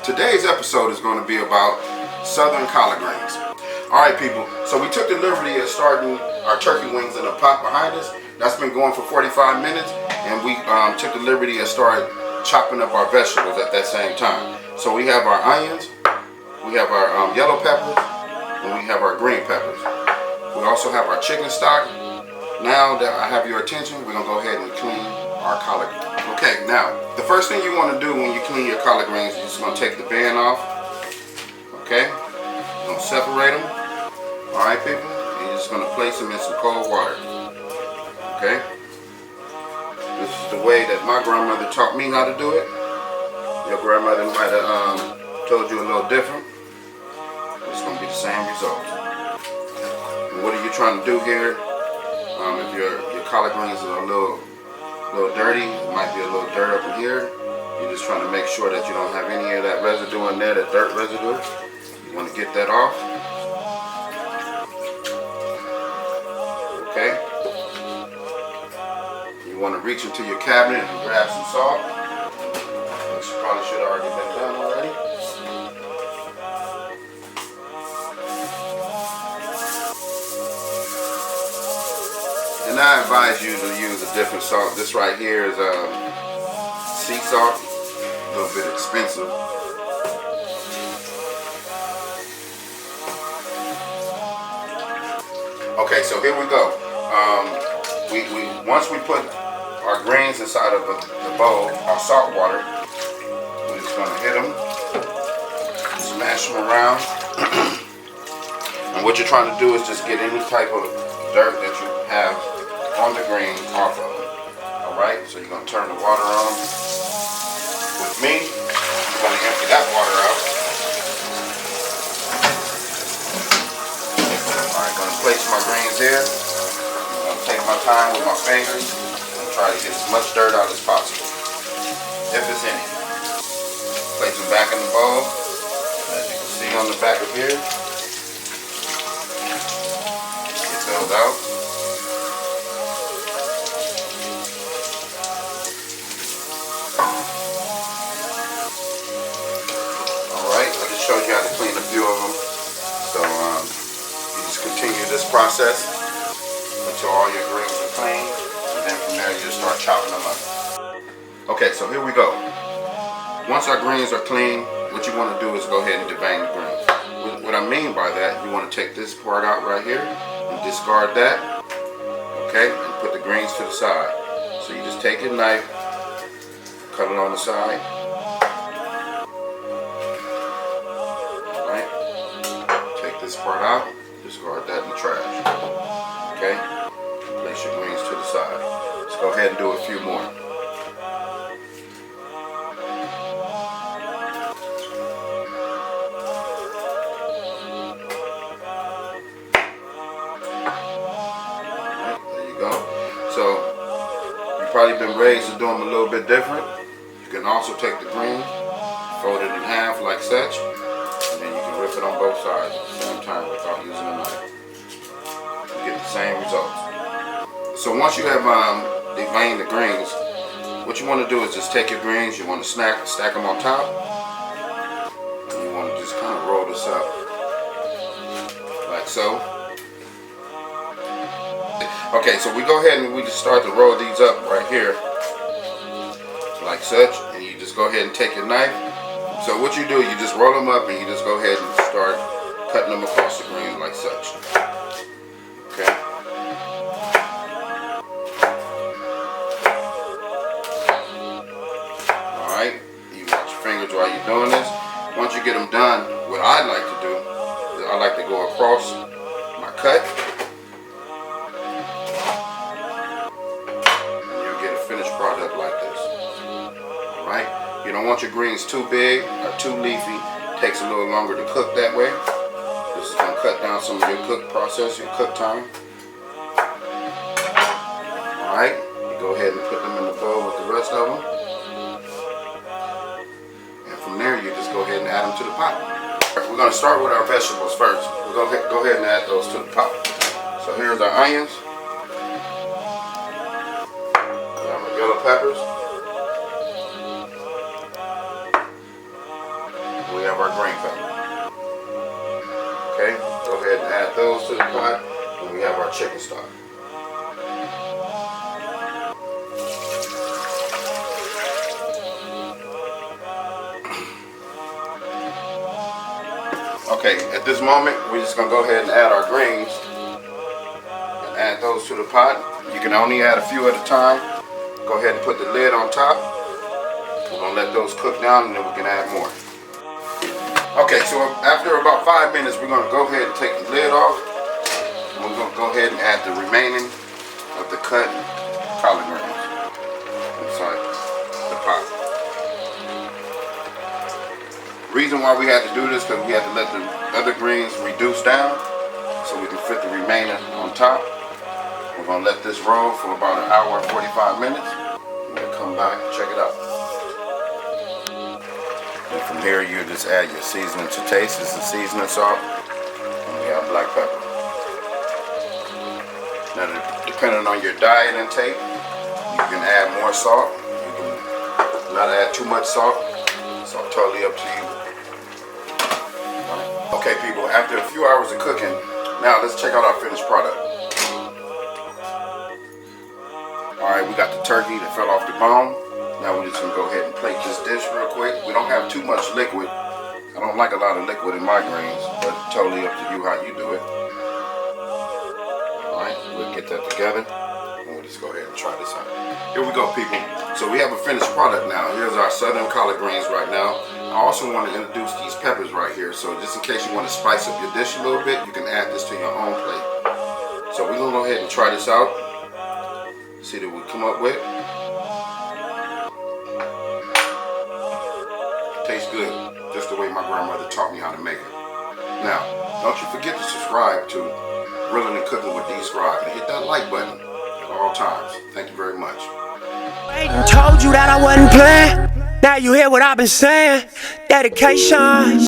Today's episode is going to be about southern collard greens. Alright people, so we took the liberty of starting our turkey wings in a pot behind us. That's been going for 45 minutes, and we took the liberty of started chopping up our vegetables at that same time. So we have our onions, we have our yellow peppers, and we have our green peppers. We also have our chicken stock. Now that I have your attention, we're going to go ahead and clean our collard greens. Okay, now, the first thing you want to do when you clean your collard greens, you're just going to take the band off. Okay? You're going to separate them. Alright people? And you're just going to place them in some cold water. Okay? This is the way that my grandmother taught me how to do it. Your grandmother might have told you a little different. It's going to be the same result. And what are you trying to do here? If your collard greens are a little dirty, it might be a little dirt up in here. You're just trying to make sure that you don't have any of that residue in there, that dirt residue. You want to get that off. Okay. You want to reach into your cabinet and grab some salt, which probably should have already been done already. And I advise you to use a different salt. This right here is sea salt, a little bit expensive. Okay, so here we go. Once we put our greens inside of the bowl, our salt water, we're just gonna hit them, smash them around. And what you're trying to do is just get any type of dirt that you have on the green off of it. Alright, so you're going to turn the water on. With me, I'm going to empty that water out. Alright, going to place my greens here. I'm going to take my time with my fingers and try to get as much dirt out as possible, if it's any. Place them back in the bowl. As you can see on the back of here. Get those out. Showed you how to clean a few of them. So you just continue this process until all your greens are clean, and then from there you just start chopping them up. Okay, so here we go. Once our greens are clean, what you want to do is go ahead and devein the greens. What I mean by that, you want to take this part out right here and discard that. Okay, and put the greens to the side. So you just take your knife, cut it on the side. This part out, discard that in the trash. Okay? Place your greens to the side. Let's go ahead and do a few more. Alright, there you go. So, you've probably been raised to do them a little bit different. You can also take the greens, fold it in half like such, and then you can rip it on both sides at the same time without using a knife. You get the same results. So once you have deveined the greens, what you want to do is just take your greens, you want to stack them on top, and you want to just kind of roll this up like so. Okay, so we go ahead and we just start to roll these up right here like such, and you just go ahead and take your knife. So what you do, you just roll them up and you just go ahead and start cutting them across the green like such. Okay. Alright, you watch your fingers while you're doing this. Once you get them done, what I like to do is I like to go across my cut. And you'll get a finished product like this. Alright. You don't want your greens too big or too leafy. It takes a little longer to cook that way. This is going to cut down some of your cook process, your cook time. Alright, you go ahead and put them in the bowl with the rest of them. And from there you just go ahead and add them to the pot. We're going to start with our vegetables first. We're going to go ahead and add those to the pot. So here's our onions. We have our yellow peppers. Okay, go ahead and add those to the pot, and we have our chicken stock. Okay, at this moment, we're just gonna go ahead and add our greens and add those to the pot. You can only add a few at a time. Go ahead and put the lid on top. We're gonna let those cook down, and then we can add more. Okay, so after about 5 minutes, we're gonna go ahead and take the lid off. And we're gonna go ahead and add the remaining of the cut collard greens inside the pot. Reason why we had to do this because we had to let the other greens reduce down so we can fit the remaining on top. We're gonna let this roll for about an hour and 45 minutes. We'll come back and check it out. And from here, you just add your seasoning to taste. This is seasoning salt, and we have black pepper. Now, depending on your diet intake, you can add more salt. You can not add too much salt. It's all totally up to you. Okay, people, after a few hours of cooking, now let's check out our finished product. Alright, we got the turkey that fell off the bone. Now we're just going to go ahead and plate this dish real quick. We don't have too much liquid. I don't like a lot of liquid in my greens, but it's totally up to you how you do it. Alright, we'll get that together, and we'll just go ahead and try this out. Here we go, people. So we have a finished product now. Here's our southern collard greens right now. I also want to introduce these peppers right here. So just in case you want to spice up your dish a little bit, you can add this to your own plate. So we're going to go ahead and try this out. See what we come up with. Tastes good, just the way my grandmother taught me how to make it. Now, don't you forget to subscribe to Grilling and Cooking with D Scribe and hit that like button at all times. Thank you very much. Told you that I wasn't playing. Now you hear what I've been saying. Dedication.